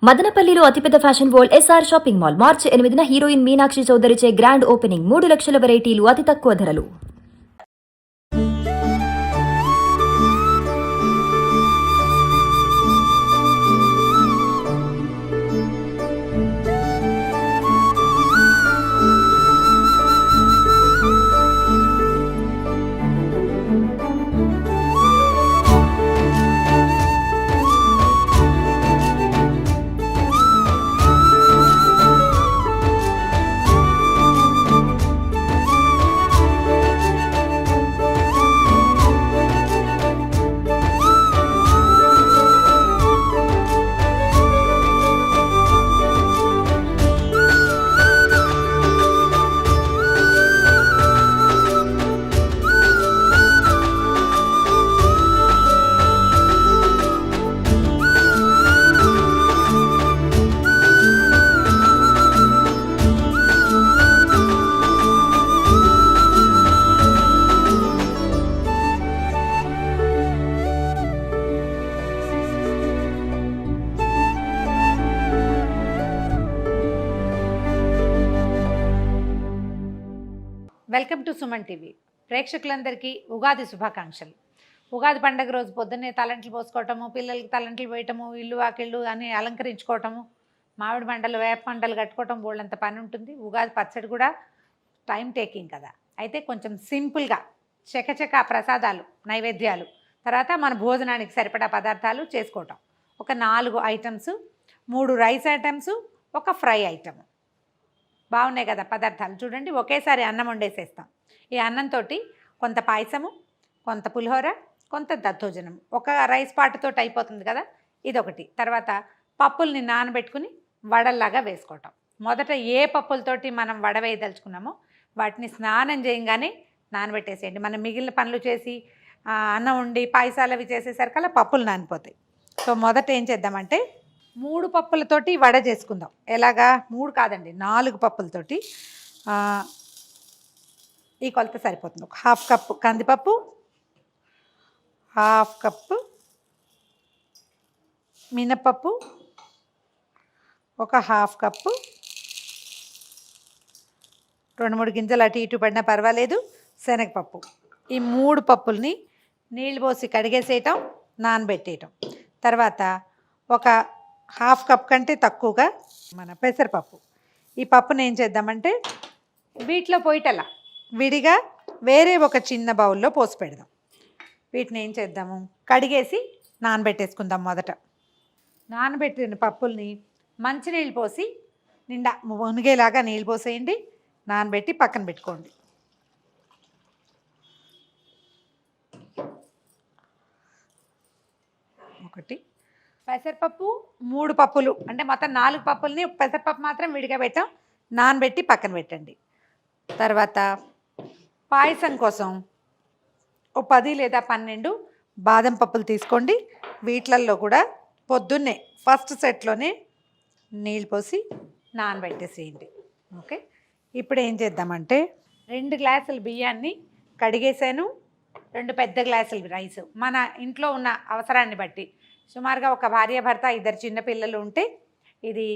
మదనపల్లిలో అతిపెద్ద fashion world SR shopping mall March 8న హీరోయిన్ మీనాక్షి చౌదరిచే గ్రాండ్ ఓపెనింగ్ 3 లక్షల వెరైటీలు అతి తక్కువ ధరలు. Welcome to Suman TV. ప్రేక్షకులందరికీ ఉగాది శుభాకాంక్షలు. ఉగాది పండుగ రోజు పొద్దున్నే తలంట్లు పోసుకోవటము, పిల్లలకి తలంట్లు వేయటము, ఇల్లు వాకిళ్ళు అని అలంకరించుకోవటము, మామిడి మండలు వేప మండలు కట్టుకోవటం బోళ్ళంత పని ఉంటుంది. ఉగాది పచ్చడి కూడా టైం టేకింగ్ కదా. అయితే కొంచెం సింపుల్గా చకచక ప్రసాదాలు, నైవేద్యాలు, తర్వాత మన భోజనానికి సరిపడా పదార్థాలు చేసుకోవటం. ఒక 4 ఐటమ్స్, 3 రైస్ ఐటమ్స్, ఒక ఫ్రై ఐటమ్. బాగున్నాయి కదా పదార్థాలు. చూడండి, ఒకేసారి అన్నం వండేసేస్తాం. ఈ అన్నంతో కొంత పాయసము, కొంత పులిహోర, కొంత దద్దోజనం, ఒక రైస్ పాటుతో అయిపోతుంది కదా. ఇదొకటి. తర్వాత పప్పుల్ని నానబెట్టుకుని వడల్లాగా వేసుకోవటం. మొదట ఏ పప్పులతోటి మనం వడ వేయదలుచుకున్నామో వాటిని స్నానం చేయగానే నానబెట్టేసేయండి. మనం మిగిలిన పనులు చేసి అన్నం వండి పాయసాలు అవి చేసేసరికల్లా పప్పులు నానిపోతాయి. సో మొదట ఏం చేద్దామంటే 3 పప్పులతోటి వడ చేసుకుందాం. ఎలాగా? 3 కాదండి, 4 పప్పులతోటి. ఈ కొలత సరిపోతుంది. ఒక 1/2 కప్పు కందిపప్పు, 1/2 కప్పు మినపప్పు, ఒక 1/2 కప్పు, 2-3 గింజలు అటు ఇటు పడినా పర్వాలేదు, శనగపప్పు. ఈ 3 పప్పుల్ని నీళ్ళు పోసి కడిగేసేయటం, నానబెట్టేయటం. తర్వాత ఒక 1/2 కప్ కంటే తక్కువగా మన పెసరపప్పు. ఈ పప్పుని ఏం చేద్దామంటే వీటిలో పోయిటలా విడిగా వేరే ఒక చిన్న బౌల్లో పోసి పెడదాం. వీటిని ఏం చేద్దాము, కడిగేసి నానబెట్టేసుకుందాం. మొదట నానబెట్టిన పప్పుల్ని మంచినీళ్ళు పోసి నిండా మునిగేలాగా నీళ్ళు పోసేయండి. నానబెట్టి పక్కన పెట్టుకోండి. ఒకటి పెసరపప్పు, 3 పప్పులు అంటే మొత్తం 4 పప్పుల్ని పెసరపప్పు మాత్రం విడిగా పెట్టాం, నానబెట్టి పక్కన పెట్టండి. తర్వాత పాయసం కోసం ఓ 10 లేదా 12 బాదం పప్పులు తీసుకోండి. వీటిలల్లో కూడా పొద్దున్నే ఫస్ట్ సెట్లోనే నీళ్ళు పోసి నానబెట్టేసేయండి. ఓకే. ఇప్పుడు ఏం చేద్దామంటే 2 గ్లాసులు బియ్యాన్ని కడిగేసాను, 2 పెద్ద గ్లాసులు రైస్. మన ఇంట్లో ఉన్న అవసరాన్ని బట్టి సుమారుగా ఒక భార్యాభర్త 2 చిన్నపిల్లలు ఉంటే ఇది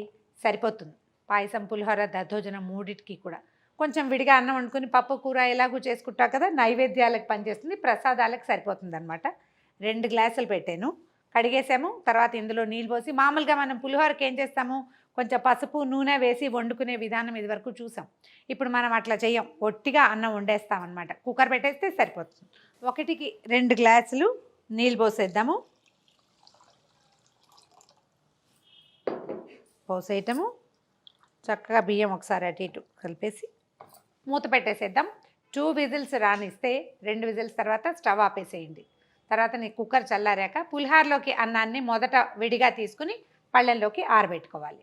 సరిపోతుంది. పాయసం, పులిహోర, దద్దోజనం 3టికి కూడా. కొంచెం విడిగా అన్నం వండుకుని పప్పు కూర ఎలాగూ చేసుకుంటాం కదా, నైవేద్యాలకు పనిచేస్తుంది, ప్రసాదాలకు సరిపోతుంది అనమాట. 2 గ్లాసులు పెట్టాను, కడిగేసాము. తర్వాత ఇందులో నీళ్ళు పోసి, మామూలుగా మనం పులిహోరకి ఏం చేస్తాము, కొంచెం పసుపు నూనె వేసి వండుకునే విధానం ఇదివరకు చూసాం. ఇప్పుడు మనం అట్లా చేయం, ఒట్టిగా అన్నం వండేస్తాం అనమాట. కుక్కర్ పెట్టేస్తే సరిపోతుంది. 1కి 2 గ్లాసులు నీళ్ళు పోసేద్దాము. పోసేయటము, చక్కగా బియ్యం ఒకసారి అటు ఇటు కలిపేసి మూత పెట్టేసేద్దాం. 2 విజిల్స్ రానిస్తే 2 విజిల్స్ తర్వాత స్టవ్ ఆపేసేయండి. తర్వాత కుక్కర్ చల్లారాక పులిహారలోకి అన్నాన్ని మొదట విడిగా తీసుకుని పళ్ళెంలోకి ఆరబెట్టుకోవాలి.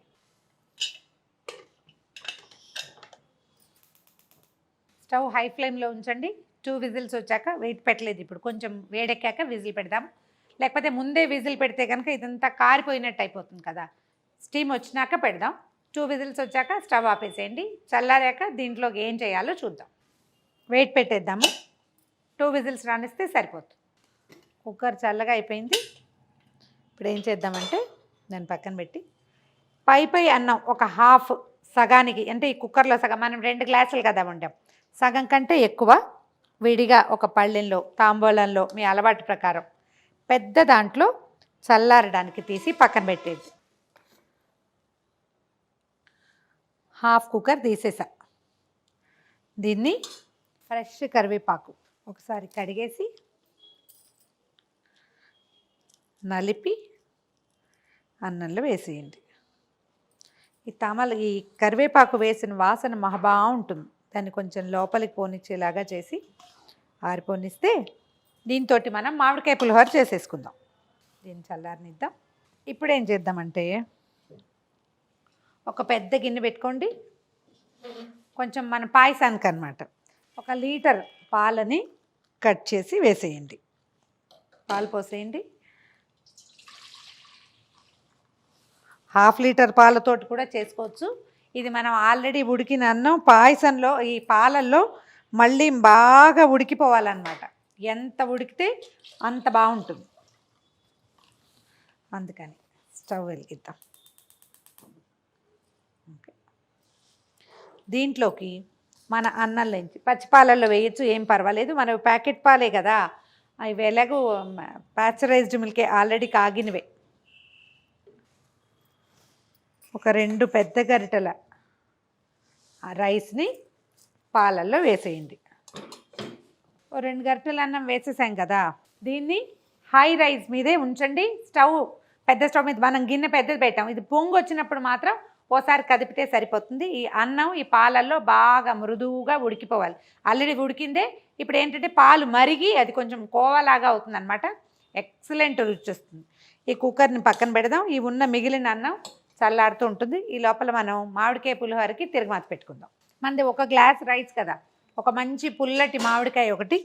స్టవ్ హై ఫ్లేమ్లో ఉంచండి. 2 విజిల్స్ వచ్చాక వెయిట్ పెట్టలేదు, ఇప్పుడు కొంచెం వేడెక్కాక విజిల్ పెడదాం. లేకపోతే ముందే విజిల్ పెడితే కనుక ఇదంతా కారిపోయినట్టు అయిపోతుంది కదా. స్టీమ్ వచ్చినాక పెడదాం. 2 విజిల్స్ వచ్చాక స్టవ్ ఆపేసేయండి. చల్లారాక దీంట్లోకి ఏం చేయాలో చూద్దాం. వెయిట్ పెట్టేద్దాము. 2 విజిల్స్ రానిస్తే సరిపోతుంది. కుక్కర్ చల్లగా అయిపోయింది. ఇప్పుడు ఏం చేద్దామంటే దాన్ని పక్కన పెట్టి పై అన్నం ఒక హాఫ్ సగానికి, అంటే ఈ కుక్కర్లో సగం, మనం 2 గ్లాసులు కదా వండాం, సగం కంటే ఎక్కువ విడిగా ఒక పళ్ళెంలో తాంబూలంలో మీ అలవాటు ప్రకారం పెద్ద దాంట్లో చల్లారడానికి తీసి పక్కన పెట్టేది. హాఫ్ కుక్కర్ తీసేసా. దీన్ని ఫ్రెష్ కరివేపాకు ఒకసారి కడిగేసి నలిపి అన్నంలో వేసేయండి. ఈ కరివేపాకు వేసిన వాసన మహా బాగుంటుంది. దాన్ని కొంచెం లోపలికి పోనిచ్చేలాగా చేసి ఆరిపోనిస్తే దీంతో మనం మామిడికాయ పులిహోర చేసేసుకుందాం. దీన్ని చల్లారనిద్దాం. ఇప్పుడు ఏం చేద్దామంటే ఒక పెద్ద గిన్నె పెట్టుకోండి. కొంచెం మన పాయసానికి అనమాట 1 లీటర్ పాలని కట్ చేసి వేసేయండి. పాలు పోసేయండి. హాఫ్ లీటర్ పాలతోటి కూడా చేసుకోవచ్చు. ఇది మనం ఆల్రెడీ ఉడికిన అన్నం పాయసంలో ఈ పాలల్లో మళ్ళీ బాగా ఉడికిపోవాలన్నమాట. ఎంత ఉడికితే అంత బాగుంటుంది. అందుకని స్టవ్ వెలిగిద్దాం. ఓకే, దీంట్లోకి మన అన్నంలోంచి పచ్చిపాలల్లో వేయచ్చు, ఏం పర్వాలేదు. మన ప్యాకెట్ పాలే కదా, అవి ఎలాగో ప్యాస్చరైజ్డ్ మిల్కే, ఆల్రెడీ కాగినవే. ఒక 2 పెద్ద గరిటెల రైస్ని పాలల్లో వేసేయండి. 2 గరిటెల అన్నం వేసేసాం కదా, దీన్ని హై రైస్ మీదే ఉంచండి. పెద్ద స్టవ్ మీద మనం గిన్నె పెద్దది పెట్టాం. ఇది పొంగు వచ్చినప్పుడు మాత్రం ఓసారి కదిపితే సరిపోతుంది. ఈ అన్నం ఈ పాలల్లో బాగా మృదువుగా ఉడికిపోవాలి. ఆల్రెడీ ఉడికిందే. ఇప్పుడు ఏంటంటే పాలు మరిగి అది కొంచెం కోవలాగా అవుతుంది అనమాట. ఎక్సలెంట్ రుచి వస్తుంది. ఈ కుక్కర్ని పక్కన పెడదాం. ఈ ఉన్న మిగిలిన అన్నం చల్లారుతూ ఉంటుంది. ఈ లోపల మనం మామిడికాయ పులిహోరకి తిరగమాత పెట్టుకుందాం. మనది 1 గ్లాస్ రైస్ కదా, ఒక మంచి పుల్లటి మామిడికాయ ఒకటి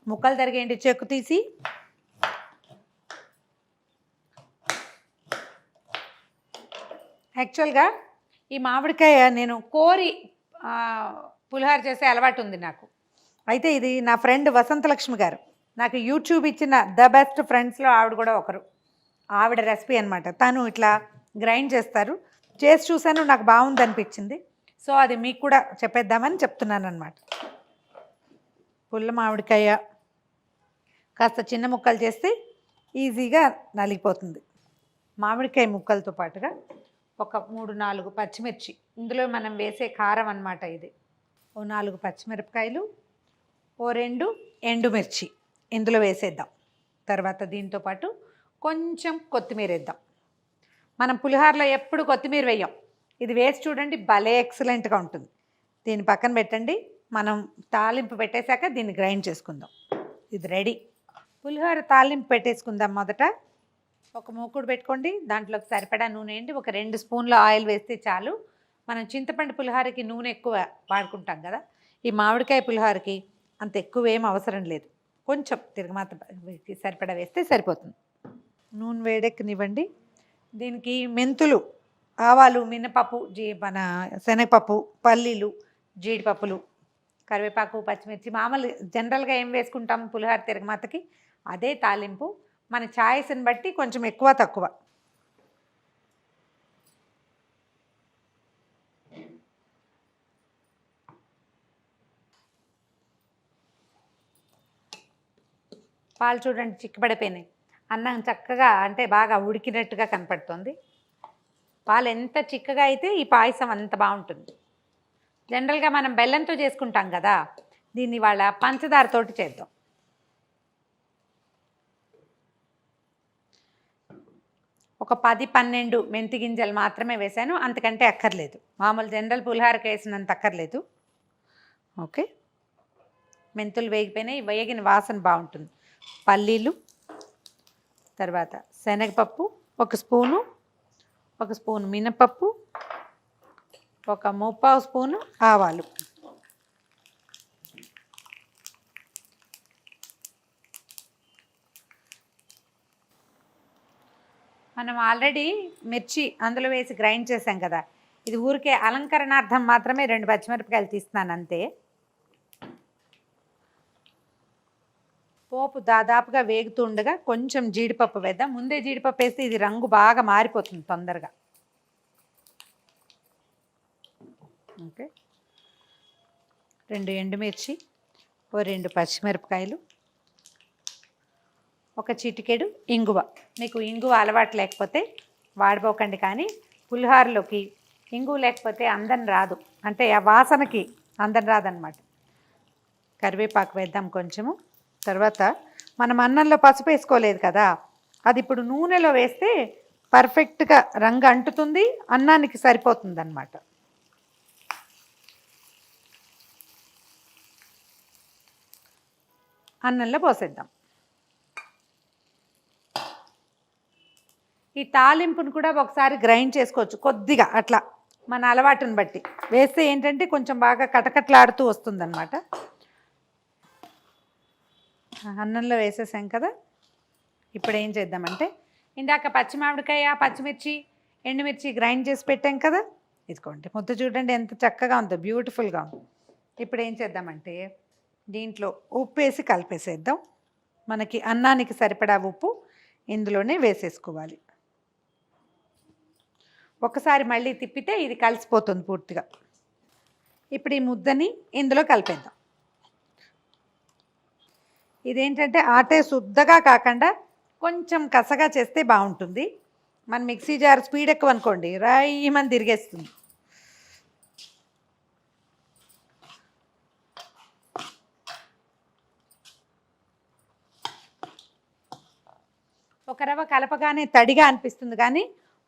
ముక్కలు తరిగేయండి. చెక్కు తీసి యాక్చువల్గా ఈ మామిడికాయ నేను కోరి పులిహోర చేసే అలవాటు ఉంది నాకు. అయితే ఇది నా ఫ్రెండ్ వసంతలక్ష్మి గారు నాకు యూట్యూబ్ ఇచ్చిన ద బెస్ట్ ఫ్రెండ్స్లో ఆవిడ కూడా ఒకరు. ఆవిడ రెసిపీ అనమాట. తను ఇట్లా గ్రైండ్ చేస్తారు. చేసి చూశాను, నాకు బాగుంది అనిపించింది. సో అది మీకు కూడా చెప్పేద్దామని చెప్తున్నాను అనమాట. పుల్ల మామిడికాయ కాస్త చిన్న ముక్కలు చేస్తే ఈజీగా నలిగిపోతుంది. మామిడికాయ ముక్కలతో పాటుగా ఒక 3-4 పచ్చిమిర్చి, ఇందులో మనం వేసే కారం అన్నమాట ఇది. 4 పచ్చిమిరపకాయలు, 2 ఎండుమిర్చి ఇందులో వేసేద్దాం. తర్వాత దీంతో పాటు కొంచెం కొత్తిమీర వేద్దాం. మనం పులిహోరలో ఎప్పుడు కొత్తిమీర వేయం. ఇది వేసి చూడండి, భలే ఎక్సలెంట్గా ఉంటుంది. దీన్ని పక్కన పెట్టండి. మనం తాలింపు పెట్టేశాక దీన్ని గ్రైండ్ చేసుకుందాం. ఇది రెడీ. పులిహోర తాలింపు పెట్టేసుకుందాం. మొదట ఒక మూకుడు పెట్టుకోండి. దాంట్లోకి సరిపడా నూనె వేయండి. ఒక 2 స్పూన్ల ఆయిల్ వేస్తే చాలు. మనం చింతపండు పులిహోరకి నూనె ఎక్కువ వాడుకుంటాం కదా, ఈ మామిడికాయ పులిహోరకి అంత ఎక్కువ ఏం అవసరం లేదు. కొంచెం తిరగమాత సరిపడా వేస్తే సరిపోతుంది. నూనె వేడెక్కనివ్వండి. దీనికి మెంతులు, ఆవాలు, మినపప్పు, మన శనగపప్పు, పల్లీలు, జీడిపప్పులు, కరివేపాకు, పచ్చిమిర్చి, మామూలు జనరల్గా ఏం వేసుకుంటాం పులిహోర తిరగమాతకి అదే తాలింపు. మన ఛాయిస్ని బట్టి కొంచెం ఎక్కువ తక్కువ. పాలు చూడండి చిక్కబడిపోయినాయి. అన్నం చక్కగా అంటే బాగా ఉడికినట్టుగా కనపడుతుంది. పాలు ఎంత చిక్కగా అయితే ఈ పాయసం అంత బాగుంటుంది. జనరల్గా మనం బెల్లంతో చేసుకుంటాం కదా, దీన్ని వాళ్ళ పంచదారతోటి చేద్దాం. ఒక 10-12 మెంతి గింజలు మాత్రమే వేసాను, అంతకంటే అక్కర్లేదు. మామూలు జనరల్ పులిహోరకి వేసినంత అక్కర్లేదు. ఓకే, మెంతులు వేగిపోయినాయి. వేగిన వాసన బాగుంటుంది. పల్లీలు, తర్వాత శనగపప్పు 1 స్పూను, 1 స్పూను మినపప్పు, 1/3 స్పూను ఆవాలు, మనం ఆల్రెడీ మిర్చి అందులో వేసి గ్రైండ్ చేసాం కదా, ఇది ఊరికే అలంకరణార్థం మాత్రమే 2 పచ్చిమిరపకాయలు తీస్తున్నాను అంతే. పోపు దాదాపుగా వేగుతుండగా కొంచెం జీడిపప్పు వేద్దాం. ముందే జీడిపప్పు వేస్తే ఇది రంగు బాగా మారిపోతుంది తొందరగా. ఓకే, 2 ఎండుమిర్చి, ఓ 2 పచ్చిమిరపకాయలు, ఒక చిటికెడు ఇంగువ. మీకు ఇంగువ అలవాటు లేకపోతే వాడిపోకండి, కానీ పులిహోరలోకి ఇంగువ లేకపోతే అందం రాదు, అంటే ఆ వాసనకి అందం రాదనమాట. కరివేపాకు వేద్దాం కొంచెము. తర్వాత మనం అన్నంలో పసుపు వేసుకోలేదు కదా, అది ఇప్పుడు నూనెలో వేస్తే పర్ఫెక్ట్గా రంగు అంటుతుంది, అన్నానికి సరిపోతుంది అన్నమాట. అన్నంలో పోసేద్దాం. ఈ తాలింపును కూడా ఒకసారి గ్రైండ్ చేసుకోవచ్చు కొద్దిగా, అట్లా మన అలవాటుని బట్టి వేస్తే ఏంటంటే కొంచెం బాగా కటకట్లాడుతూ వస్తుందన్నమాట. అన్నంలో వేసేసాం కదా, ఇప్పుడు ఏం చేద్దామంటే ఇందాక పచ్చి మామిడికాయ, పచ్చిమిర్చి, ఎండుమిర్చి గ్రైండ్ చేసి పెట్టాం కదా, ఇదిగోండి ముద్ద చూడండి ఎంత చక్కగా ఉందో, బ్యూటిఫుల్గా ఉంది. ఇప్పుడు ఏం చేద్దామంటే దీంట్లో ఉప్పు వేసి కలిపేసేద్దాం. మనకి అన్నానికి సరిపడా ఉప్పు ఇందులోనే వేసేసుకోవాలి. ఒకసారి మళ్ళీ తిప్పితే ఇది కలిసిపోతుంది పూర్తిగా. ఇప్పుడు ఈ ముద్దని ఇందులో కలిపేద్దాం. ఇదేంటంటే ఆటే శుద్ధగా కాకుండా కొంచెం కసగా చేస్తే బాగుంటుంది. మన మిక్సీ జార్ స్పీడ్ ఎక్కువ అనుకోండి, రాయమని తిరిగేస్తుంది. ఒక రవ్వ కలపగానే తడిగా అనిపిస్తుంది, కానీ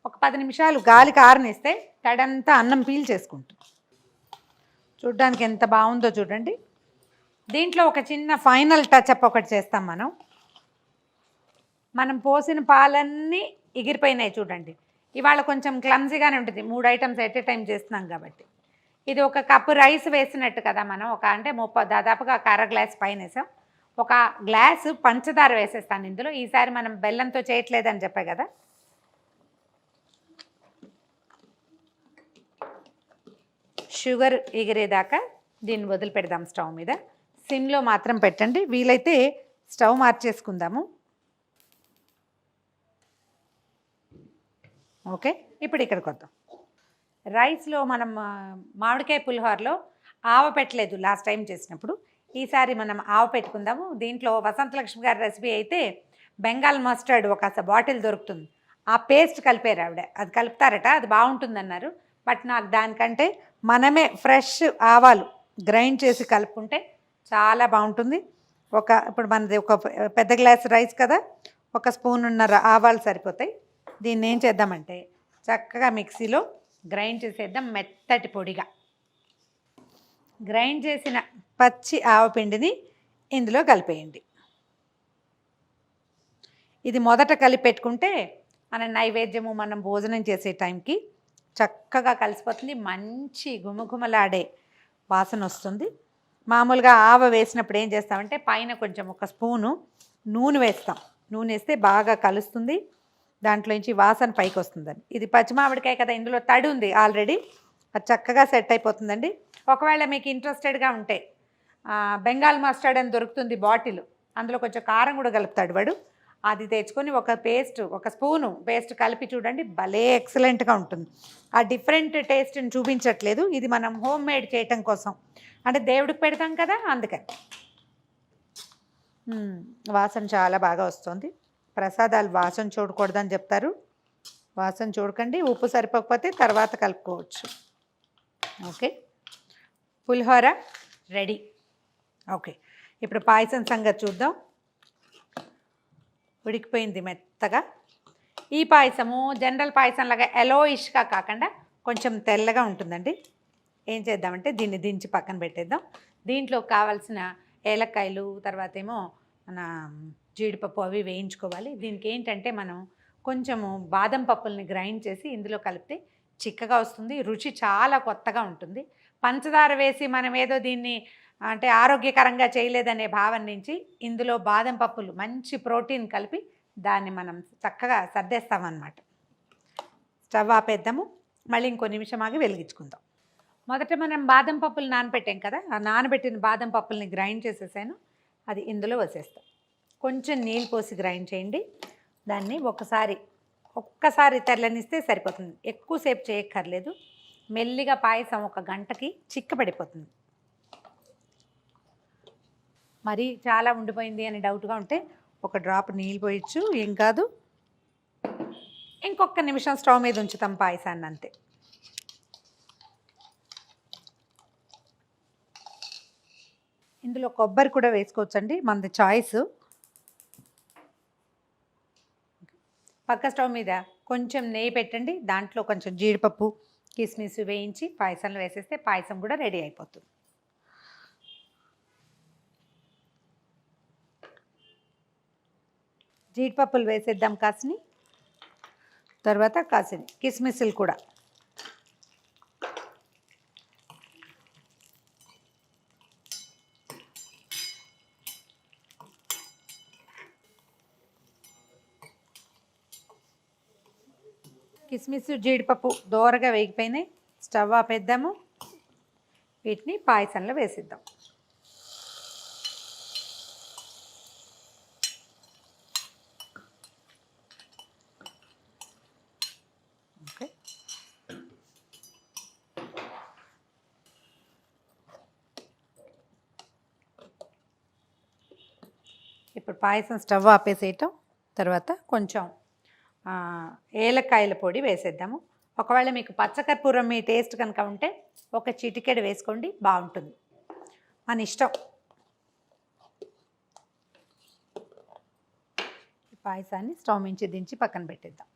ఒక 10 నిమిషాలు గాలికి ఆరనిస్తే తడంతా అన్నం పీల్ చేసుకుంటుంది. చూడ్డానికి ఎంత బాగుందో చూడండి. దీంట్లో ఒక చిన్న ఫైనల్ టచ్అప్ ఒకటి చేస్తాం. మనం పోసిన పాలన్నీ ఎగిరిపోయినాయి చూడండి. ఇవాళ కొంచెం క్లమ్జీగానే ఉంటుంది, 3 ఐటమ్స్ ఎట్ ఏ టైం చేస్తున్నాం కాబట్టి. ఇది ఒక కప్పు రైస్ వేసినట్టు కదా, మనం అంటే దాదాపుగా ఒక అర గ్లాస్ పైన వేసాం. ఒక గ్లాసు పంచదార వేసేస్తాను ఇందులో. ఈసారి మనం బెల్లంతో చేయట్లేదని చెప్పా కదా. షుగర్ ఎగిరేదాకా దీన్ని వదిలిపెడదాం స్టవ్ మీద. సిమ్లో మాత్రం పెట్టండి, వీలైతే స్టవ్ మార్చేసుకుందాము. ఓకే, ఇప్పుడు ఇక్కడికి వద్దాం. రైస్లో మనం మామిడికాయ పులిహోరలో ఆవ పెట్టలేదు లాస్ట్ టైం చేసినప్పుడు, ఈసారి మనం ఆవ పెట్టుకుందాము. దీంట్లో వసంతలక్ష్మి గారి రెసిపీ అయితే బెంగాల్ మస్టర్డ్ ఒక బాటిల్ దొరుకుతుంది, ఆ పేస్ట్ కలిపారు ఆవిడ. అది కలుపుతారట, అది బాగుంటుందన్నారు. బట్ నాకు దానికంటే మనమే ఫ్రెష్ ఆవాలు గ్రైండ్ చేసి కలుపుకుంటే చాలా బాగుంటుంది. ఇప్పుడు మనది ఒక పెద్ద గ్లాస్ రైస్ కదా, 1 స్పూనున్నర ఆవాలు సరిపోతాయి. దీన్ని ఏం చేద్దామంటే చక్కగా మిక్సీలో గ్రైండ్ చేసేద్దాం మెత్తటి పొడిగా. గ్రైండ్ చేసిన పచ్చి ఆవపిండిని ఇందులో కలిపేయండి. ఇది మొదట కలిపి పెట్టుకుంటే మన నైవేద్యము మనం భోజనం చేసే టైంకి చక్కగా కలిసిపోతుంది, మంచి గుమగుమలాడే వాసన వస్తుంది. మామూలుగా ఆవ వేసినప్పుడు ఏం చేస్తామంటే పైన కొంచెం 1 స్పూను నూనె వేస్తాం. నూనె వేస్తే బాగా కలుస్తుంది, దాంట్లోంచి వాసన పైకి వస్తుందని. ఇది పచ్చిమామిడికాయ కదా, ఇందులో తడి ఉంది ఆల్రెడీ, అది చక్కగా సెట్ అయిపోతుందండి. ఒకవేళ మీకు ఇంట్రెస్టెడ్గా ఉంటే బెంగాల్ మస్టర్డ్ అని దొరుకుతుంది బాటిల్, అందులో కొంచెం కారం కూడా కలుపుతాడు వాడు. అది తెచ్చుకొని 1 స్పూను పేస్ట్ కలిపి చూడండి, భలే ఎక్సలెంట్గా ఉంటుంది. ఆ డిఫరెంట్ టేస్ట్ని చూపించట్లేదు, ఇది మనం హోమ్ మేడ్ చేయటం కోసం, అంటే దేవుడికి పెడతాం కదా అందుకని. వాసన చాలా బాగా వస్తుంది. ప్రసాదాలు వాసన చూడకూడదని చెప్తారు, వాసన చూడకండి. ఉప్పు సరిపోకపోతే తర్వాత కలుపుకోవచ్చు. ఓకే, పులిహోర రెడీ. ఓకే, ఇప్పుడు పాయసం సంగతి చూద్దాం. ఉడికిపోయింది మెత్తగా. ఈ పాయసము జనరల్ పాయసం లాగా ఎలోయిష్గా కాకుండా కొంచెం తెల్లగా ఉంటుందండి. ఏం చేద్దామంటే దీన్ని దించి పక్కన పెట్టేద్దాం. దీంట్లో కావాల్సిన ఏలక్కాయలు, తర్వాత ఏమో మన జీడిపప్పు అవి వేయించుకోవాలి. దీనికి ఏంటంటే మనం కొంచెము బాదం పప్పుల్ని గ్రైండ్ చేసి ఇందులో కలిపితే చిక్కగా వస్తుంది, రుచి చాలా కొత్తగా ఉంటుంది. పంచదార వేసి మనం ఏదో దీన్ని అంటే ఆరోగ్యకరంగా చేయలేదనే భావన నుంచి ఇందులో బాదం పప్పులు మంచి ప్రోటీన్ కలిపి దాన్ని మనం చక్కగా సర్దేస్తామన్నమాట. స్టవ్ ఆపేద్దాము, మళ్ళీ ఇంకో నిమిషం ఆగి వెలిగించుకుందాం. మొదట మనం బాదం పప్పులు నానబెట్టాం కదా, ఆ నానబెట్టిన బాదం పప్పుల్ని గ్రైండ్ చేసేసాను, అది ఇందులో వేసేస్తాం. కొంచెం నీళ్ళు పోసి గ్రైండ్ చేయండి. దాన్ని ఒక్కసారి తెల్లనిస్తే సరిపోతుంది, ఎక్కువసేపు చేయక్కర్లేదు. మెల్లిగా పాయసం ఒక గంటకి చిక్కబడిపోతుంది. మరి చాలా ఉండిపోయింది అని డౌట్గా ఉంటే ఒక డ్రాప్ నీళ్ళు పోయచ్చు, ఏం కాదు. ఇంకొక నిమిషం స్టవ్ మీద ఉంచుతాం పాయసాన్ని, అంతే. ఇందులో కొబ్బరి కూడా వేసుకోవచ్చండి, మనది చాయిస్. పక్క స్టవ్ మీద కొంచెం నెయ్యి పెట్టండి, దాంట్లో కొంచెం జీడిపప్పు కిస్మిస్ వేయించి పాయసంలో వేసేస్తే పాయసం కూడా రెడీ అయిపోతుంది. జీడిపప్పులు వేసేద్దాం కాసిని, తర్వాత కాసిని కిస్మిస్లు కూడా. కిస్మిస్ జీడిపప్పు దోరగా వేగిపోయినాయి, స్టవ్ ఆపేద్దాము. వీటిని పాయసంలో వేసిద్దాం. ఓకే, ఇప్పుడు పాయసం స్టవ్ ఆపేసేయటం. తర్వాత కొంచెం ఏలక్కాయల పొడి వేసేద్దాము. ఒకవేళ మీకు పచ్చకర్పూరం మీ టేస్ట్ కనుక ఉంటే ఒక చిటికెడు వేసుకోండి, బాగుంటుంది, మన ఇష్టం. ఈ పాయసాన్ని స్టవ్ నుంచి దించి పక్కన పెట్టేద్దాం.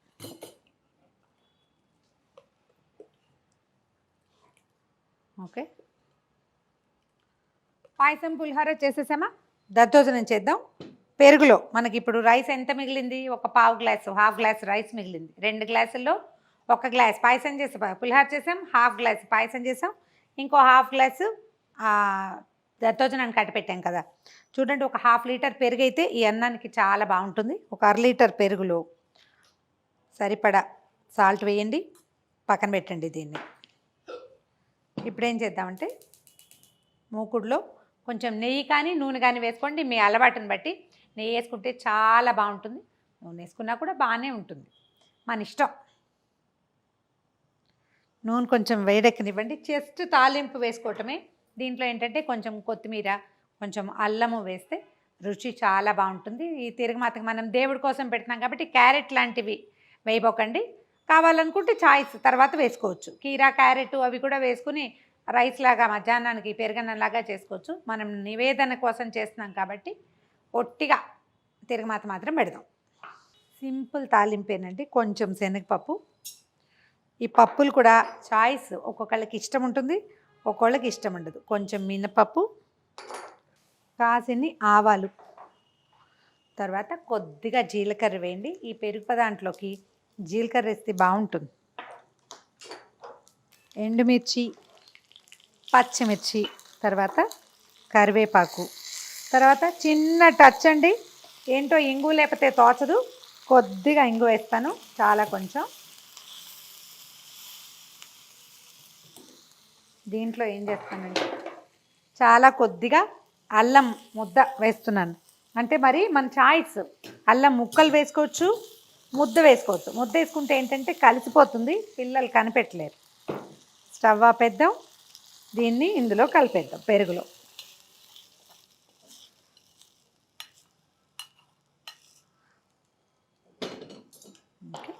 ఓకే, పాయసం పులిహోర చేసేసామా? దద్దోజనం చేద్దాం. పెరుగులో మనకి ఇప్పుడు రైస్ ఎంత మిగిలింది? ఒక పావు గ్లాసు, హాఫ్ గ్లాస్ రైస్ మిగిలింది. 2 గ్లాసుల్లో 1 గ్లాస్ పాయసం చేసి పులిహోర చేసాం, హాఫ్ గ్లాస్ పాయసం చేసాం, ఇంకో హాఫ్ గ్లాసు దద్దోజనాన్ని కట్టిపెట్టాం కదా. చూడండి, ఒక హాఫ్ లీటర్ పెరుగు అయితే ఈ అన్నానికి చాలా బాగుంటుంది. ఒక 1/2 లీటర్ పెరుగులో సరిపడా సాల్ట్ వేయండి, పక్కన పెట్టండి దీన్ని. ఇప్పుడు ఏం చేద్దామంటే మూకుడులో కొంచెం నెయ్యి కానీ నూనె కానీ వేసుకోండి, మీ అలవాటుని బట్టి. నెయ్యి వేసుకుంటే చాలా బాగుంటుంది, నూనె వేసుకున్నా కూడా బాగానే ఉంటుంది, మన ఇష్టం. నూనె కొంచెం వేడెక్కనివ్వండి, జస్ట్ తాలింపు వేసుకోవటమే. దీంట్లో ఏంటంటే కొంచెం కొత్తిమీర, కొంచెం అల్లము వేస్తే రుచి చాలా బాగుంటుంది. ఈ తిరగమాతకి మనం దేవుడి కోసం పెడుతున్నాం కాబట్టి క్యారెట్ లాంటివి వేయబోకండి. కావాలనుకుంటే చాయిస్ తర్వాత వేసుకోవచ్చు. కీరా, క్యారెట్ అవి కూడా వేసుకుని రైస్ లాగా మధ్యాహ్నానికి పెరుగన్నంలాగా చేసుకోవచ్చు. మనం నివేదన కోసం చేస్తున్నాం కాబట్టి ఒట్టిగా తిరగమాత మాత్రం పెడదాం. సింపుల్ తాలింపేనండి, కొంచెం శనగపప్పు. ఈ పప్పులు కూడా చాయిస్, ఒక్కొక్కళ్ళకి ఇష్టం ఉంటుంది, ఒక్కొక్కళ్ళకి ఇష్టం ఉండదు. కొంచెం మినపప్పు, కాసిన్ని ఆవాలు, తర్వాత కొద్దిగా జీలకర్ర వేయండి. ఈ పెరుగు దాంట్లోకి జీలకర్ర వేస్తే బాగుంటుంది. ఎండుమిర్చి, పచ్చిమిర్చి, తర్వాత కరివేపాకు, తర్వాత చిన్న టచ్ అండి, ఏంటో ఇంగు లేకపోతే తోచదు, కొద్దిగా ఇంగు వేస్తాను, చాలా కొంచెం. దీంట్లో ఏం చేస్తానంటే చాలా కొద్దిగా అల్లం ముద్ద వేస్తున్నాను. అంటే మరి మన చాయిస్, అల్లం ముక్కలు వేసుకోవచ్చు, ముద్ద వేసుకోవచ్చు. ముద్ద వేసుకుంటే ఏంటంటే కలిసిపోతుంది, పిల్లలు కనిపెట్టలేరు. స్టవ్ ఆపేద్దాం, దీన్ని ఇందులో కలిపేద్దాం పెరుగులో. ఓకే,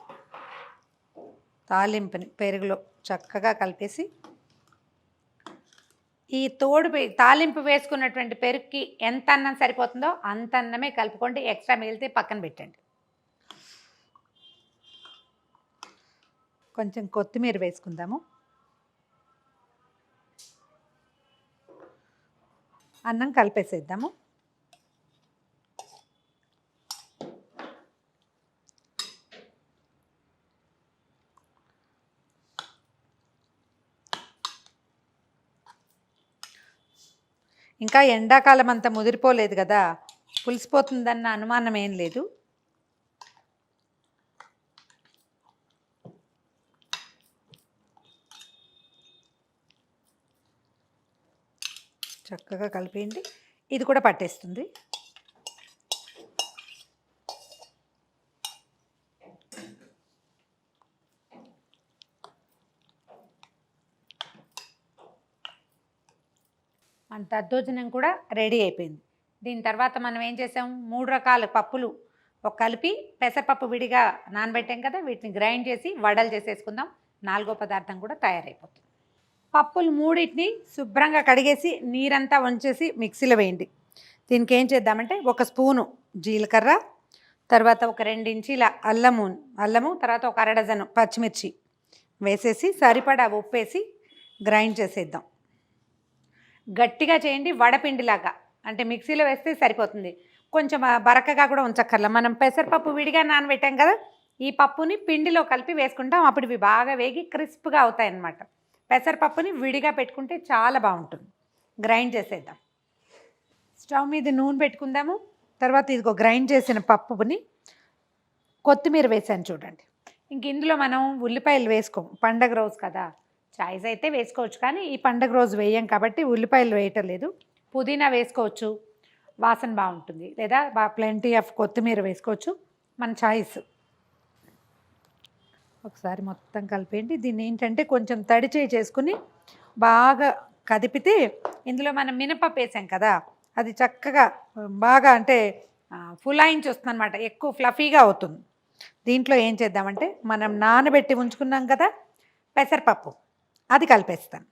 తాలింపుని పెరుగులో చక్కగా కలిపేసి ఈ తాలింపు వేసుకున్నటువంటి పెరుగుకి ఎంత అన్నం సరిపోతుందో అంత అన్నమే కలుపుకోండి, ఎక్స్ట్రా మిగిలితే పక్కన పెట్టండి. కొంచెం కొత్తిమీర వేసుకుందాము. అన్నం కలిపేసేద్దాము. ఇంకా ఎండాకాలం అంతా ముదిరిపోలేదు కదా, పులిసిపోతుందన్న అనుమానం ఏం లేదు. చక్కగా కలిపేయండి, ఇది కూడా పట్టేస్తుంది. దద్దోజనం కూడా రెడీ అయిపోయింది. దీని తర్వాత మనం ఏం చేసాం, 3 రకాల పప్పులు కలిపి పెసరపప్పు విడిగా నానబెట్టాం కదా, వీటిని గ్రైండ్ చేసి వడలు చేసేసుకుందాం. 4వ పదార్థం కూడా తయారైపోతుంది. పప్పులు మూడింటిని శుభ్రంగా కడిగేసి నీరంతా వంచేసి మిక్సీలో వేయండి. దీనికి ఏం చేద్దామంటే 1 స్పూను జీలకర్ర, తర్వాత ఒక 2 ఇంచీల అల్లము, తర్వాత ఒక 1/2 డజను పచ్చిమిర్చి వేసేసి సరిపడా ఉప్పేసి గ్రైండ్ చేసేద్దాం. గట్టిగా చేయండి, వడపిండిలాగా. అంటే మిక్సీలో వేస్తే సరిపోతుంది. కొంచెం బరకగా కూడా ఉంచక్కర్లా. మనం పెసరపప్పు విడిగా నానబెట్టాం కదా, ఈ పప్పుని పిండిలో కలిపి వేసుకుంటాం. అప్పుడు ఇవి బాగా వేగి క్రిస్ప్గా అవుతాయి అన్నమాట. పెసరపప్పుని విడిగా పెట్టుకుంటే చాలా బాగుంటుంది. గ్రైండ్ చేసేద్దాం. స్టవ్ మీద నూనె పెట్టుకుందాము. తర్వాత ఇదిగో గ్రైండ్ చేసిన పప్పుని కొత్తిమీర వేసాను చూడండి. ఇంక ఇందులో మనం ఉల్లిపాయలు వేసుకోం, పండగ రోజు కదా. చాయిస్ అయితే వేసుకోవచ్చు, కానీ ఈ పండగ రోజు వేయం కాబట్టి ఉల్లిపాయలు వేయటం లేదు. పుదీనా వేసుకోవచ్చు, వాసన బాగుంటుంది. లేదా ప్లెంటీ ఆఫ్ కొత్తిమీర వేసుకోవచ్చు, మన చాయిస్. ఒకసారి మొత్తం కలిపేయండి. దీన్ని ఏంటంటే కొంచెం తడి చేసుకుని బాగా కదిపితే ఇందులో మనం మినపప్పు వేసాం కదా, అది చక్కగా బాగా అంటే ఫులాయించి వస్తుంది అనమాట, ఎక్కువ ఫ్లఫీగా అవుతుంది. దీంట్లో ఏం చేద్దామంటే మనం నానబెట్టి ఉంచుకున్నాం కదా పెసరపప్పు, అది కలిపేస్తాను.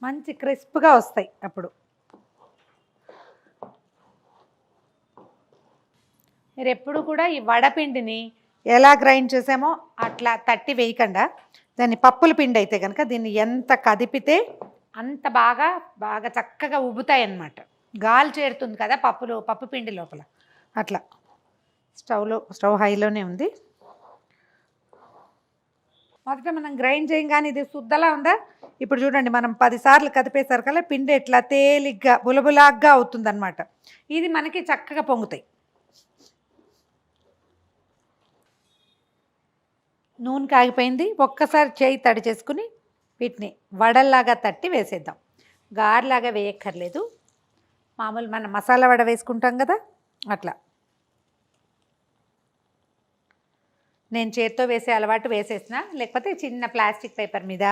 మంచి క్రిస్ప్గా వస్తాయి అప్పుడు. మీరు ఎప్పుడు కూడా ఈ వడపిండిని ఎలా గ్రైండ్ చేసామో అట్లా తట్టి వేయకుండా, దాన్ని పప్పుల పిండి అయితే కనుక దీన్ని ఎంత కదిపితే అంత బాగా చక్కగా ఉబ్బుతాయి అన్నమాట. గాలి చేరుతుంది కదా పప్పు పిండి లోపల. అట్లా స్టవ్ హైలోనే ఉంది. మొదట మనం గ్రైండ్ చేయం, కానీ ఇది శుద్ధలా ఉందా. ఇప్పుడు చూడండి, మనం 10 సార్లు కదిపేసరికల్లా పిండి ఎట్లా తేలిగ్గా బులబులాగ్గా అవుతుందన్నమాట. ఇది మనకి చక్కగా పొంగుతాయి. నూనె కాగిపోయింది. ఒక్కసారి చేయి తడి చేసుకుని వీటిని వడల్లాగా తట్టి వేసేద్దాం. గారెలాగా వేయక్కర్లేదు, మామూలు మనం మసాలా వడ వేసుకుంటాం కదా అట్లా. నేను చేత్తో వేసే అలవాటు వేసేసిన, లేకపోతే చిన్న ప్లాస్టిక్ పేపర్ మీద,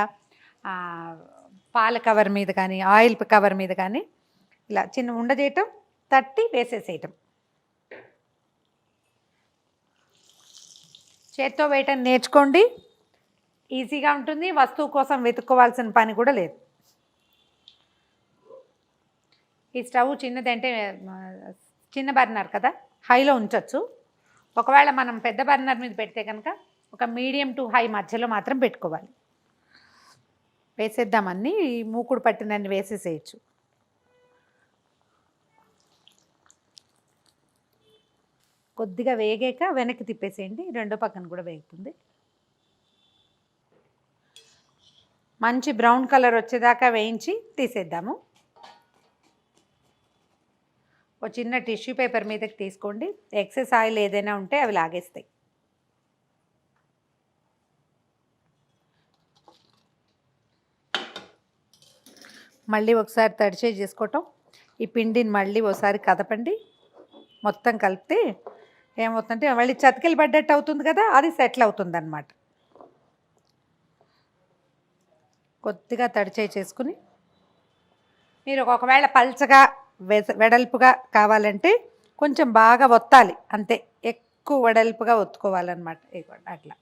పాల కవర్ మీద కానీ, ఆయిల్ కవర్ మీద కానీ ఇలా చిన్న ఉండ చేయటం, తట్టి వేసేసేయటం. చేత్తో వేయటం నేర్చుకోండి, ఈజీగా ఉంటుంది. వస్తువు కోసం వెతుక్కోవాల్సిన పని కూడా లేదు. ఈ స్టవ్ చిన్నది అంటే చిన్న బర్నర్ కదా, హైలో ఉంచవచ్చు. ఒకవేళ మనం పెద్ద బర్నర్ మీద పెడితే కనుక ఒక మీడియం టు హై మధ్యలో మాత్రం పెట్టుకోవాలి. వేసేద్దామన్నీ, మూకుడు పట్టినన్ని వేసేసేయచ్చు. కొద్దిగా వేగాక వెనక్కి తిప్పేసేయండి, రెండో పక్కన కూడా వేగుతుంది. మంచి బ్రౌన్ కలర్ వచ్చేదాకా వేయించి తీసేద్దాము. ఒక చిన్న టిష్యూ పేపర్ మీదకి తీసుకోండి. ఎక్సెస్ ఆయిల్ ఏదైనా ఉంటే అవి లాగేస్తాయి. మళ్ళీ ఒకసారి తడిచే చేసుకోవటం. ఈ పిండిని మళ్ళీ ఒకసారి కదపండి. మొత్తం కలిపితే ఏమవుతుందంటే మళ్ళీ చతికిలు పడ్డట్టు అవుతుంది కదా, అది సెటిల్ అవుతుంది అన్నమాట. కొద్దిగా తడిచే చేసుకుని, మీరు ఒకవేళ పల్చగా వెడల్పుగా కావాలంటే కొంచెం బాగా ఒత్తాలి అంతే, ఎక్కువ వెడల్పుగా ఒత్తుకోవాలన్నమాట. అట్లా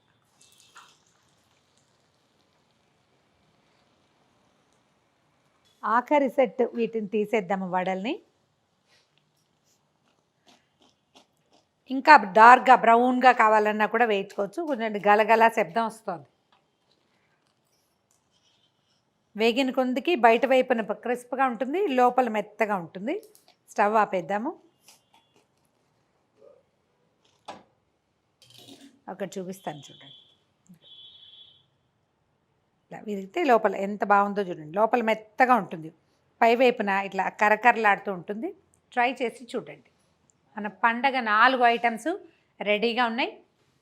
ఆఖరి సెట్ వీటిని తీసేద్దాము వడల్ని. ఇంకా డార్క్గా బ్రౌన్గా కావాలన్నా కూడా వేయించుకోవచ్చు. కొంచెం గలగల శబ్దం వస్తుంది. వేగిన కొందికి బయట వైపున క్రిస్ప్గా ఉంటుంది, లోపల మెత్తగా ఉంటుంది. స్టవ్ ఆపేద్దాము. ఒకటి చూపిస్తాను చూడండి. ఇలా విరిగితే లోపల ఎంత బాగుందో చూడండి. లోపల మెత్తగా ఉంటుంది, పై వైపున ఇట్లా కరకరలాడుతూ ఉంటుంది. ట్రై చేసి చూడండి. మన పండగ 4 ఐటమ్స్ రెడీగా ఉన్నాయి.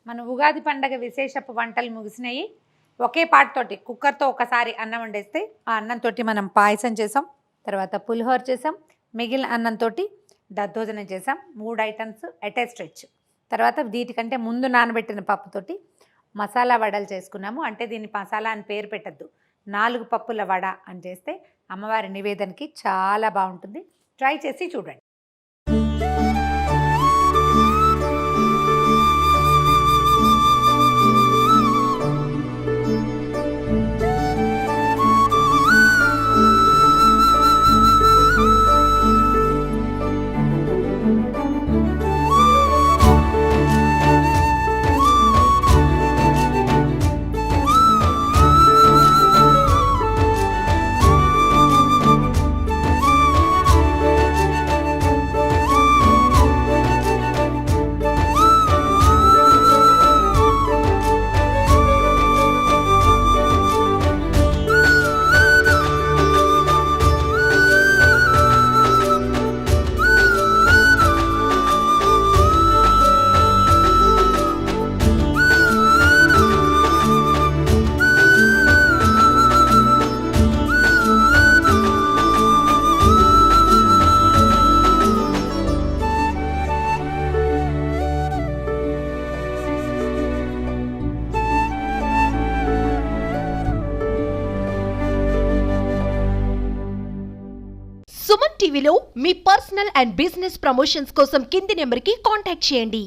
మన ఉగాది పండగ విశేషపు వంటలు ముగిసినాయి. ఒకే పాటతోటి కుక్కర్తో ఒకసారి అన్నం వండేస్తే ఆ అన్నంతో మనం పాయసం చేసాం, తర్వాత పులిహోర చేసాం, మిగిలిన అన్నంతో దద్దోజనం చేసాం. 3 ఐటమ్స్ ఎట్ ఏ స్ట్రెచ్. తర్వాత వీటికంటే ముందు నానబెట్టిన పప్పుతోటి మసాలా వడలు చేసుకున్నాము. అంటే దీన్ని మసాలా అని పేరు పెట్టద్దు, 4 పప్పుల వడ అని చేస్తే అమ్మవారి నివేదనకి చాలా బాగుంటుంది. ట్రై చేసి చూడండి. సుమన్ టీవీలో మీ పర్సనల్ అండ్ బిజినెస్ ప్రమోషన్స్ కోసం కింది నెంబర్కి కాంటాక్ట్ చేయండి.